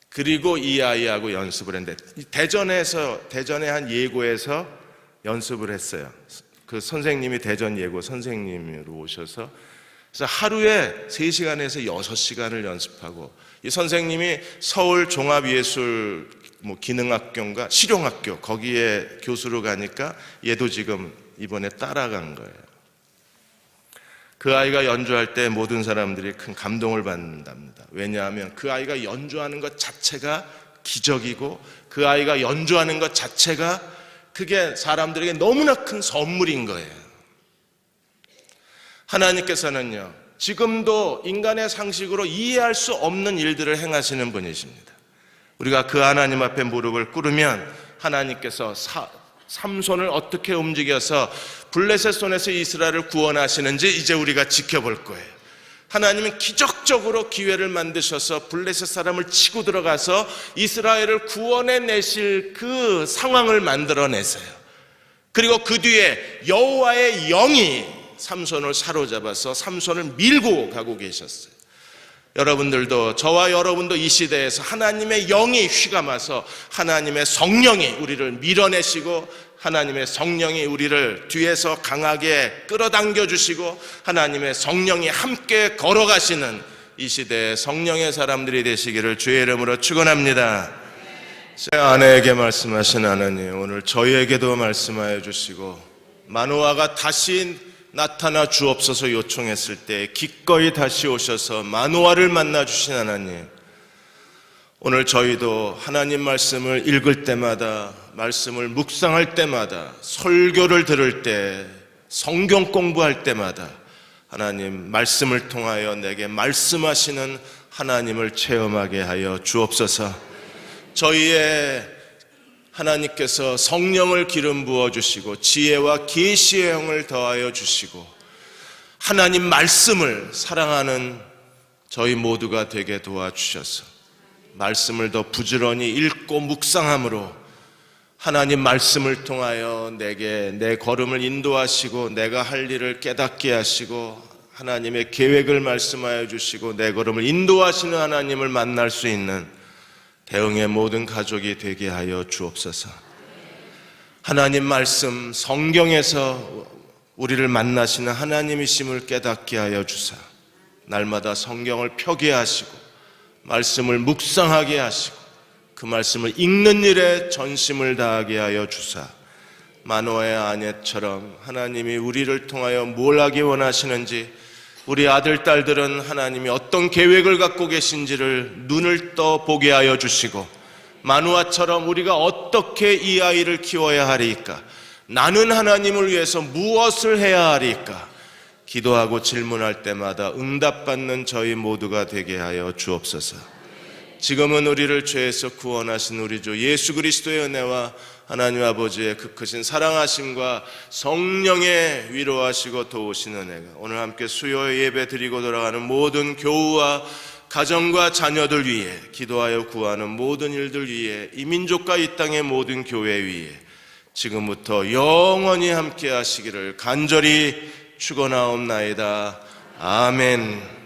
그리고 이 아이하고 연습을 했는데 대전의 한 예고에서 연습을 했어요. 그 선생님이 대전 예고 선생님으로 오셔서, 그래서 하루에 3시간에서 6시간을 연습하고, 이 선생님이 서울 종합예술 기능학교인가 실용학교 거기에 교수로 가니까 얘도 지금 이번에 따라간 거예요. 그 아이가 연주할 때 모든 사람들이 큰 감동을 받는답니다. 왜냐하면 그 아이가 연주하는 것 자체가 기적이고, 그 아이가 연주하는 것 자체가 그게 사람들에게 너무나 큰 선물인 거예요. 하나님께서는요, 지금도 인간의 상식으로 이해할 수 없는 일들을 행하시는 분이십니다. 우리가 그 하나님 앞에 무릎을 꿇으면 하나님께서 삼손을 어떻게 움직여서 블레셋 손에서 이스라엘을 구원하시는지 이제 우리가 지켜볼 거예요. 하나님은 기적적으로 기회를 만드셔서 블레셋 사람을 치고 들어가서 이스라엘을 구원해 내실 그 상황을 만들어내세요. 그리고 그 뒤에 여호와의 영이 삼손을 사로잡아서 삼손을 밀고 가고 계셨어요. 여러분들도, 저와 여러분도 이 시대에서 하나님의 영이 휘감아서 하나님의 성령이 우리를 밀어내시고 하나님의 성령이 우리를 뒤에서 강하게 끌어당겨 주시고 하나님의 성령이 함께 걸어가시는 이 시대에 성령의 사람들이 되시기를 주의 이름으로 축원합니다. 제 아내에게 말씀하신 하나님, 오늘 저희에게도 말씀하여 주시고 마노아가 다시 나타나 주옵소서 요청했을 때 기꺼이 다시 오셔서 마노아를 만나 주신 하나님, 오늘 저희도 하나님 말씀을 읽을 때마다, 말씀을 묵상할 때마다, 설교를 들을 때, 성경 공부할 때마다 하나님 말씀을 통하여 내게 말씀하시는 하나님을 체험하게 하여 주옵소서. 저희의 하나님께서 성령을 기름 부어 주시고 지혜와 계시의 영을 더하여 주시고 하나님 말씀을 사랑하는 저희 모두가 되게 도와주셔서 말씀을 더 부지런히 읽고 묵상함으로 하나님 말씀을 통하여 내게 내 걸음을 인도하시고 내가 할 일을 깨닫게 하시고 하나님의 계획을 말씀하여 주시고 내 걸음을 인도하시는 하나님을 만날 수 있는 대흥의 모든 가족이 되게 하여 주옵소서. 하나님 말씀 성경에서 우리를 만나시는 하나님이심을 깨닫게 하여 주사 날마다 성경을 펴게 하시고 말씀을 묵상하게 하시고 그 말씀을 읽는 일에 전심을 다하게 하여 주사 마노아의 아내처럼 하나님이 우리를 통하여 뭘 하기 원하시는지 우리 아들, 딸들은 하나님이 어떤 계획을 갖고 계신지를 눈을 떠 보게 하여 주시고 마노아처럼 우리가 어떻게 이 아이를 키워야 하리까? 나는 하나님을 위해서 무엇을 해야 하리까? 기도하고 질문할 때마다 응답받는 저희 모두가 되게 하여 주옵소서. 지금은 우리를 죄에서 구원하신 우리 주 예수 그리스도의 은혜와 하나님 아버지의 그 크신 사랑하심과 성령의 위로하시고 도우시는 은혜가 오늘 함께 수요 예배 드리고 돌아가는 모든 교우와 가정과 자녀들 위해 기도하여 구하는 모든 일들 위해 이 민족과 이 땅의 모든 교회 위에 지금부터 영원히 함께 하시기를 간절히 축원하옵나이다. 아멘.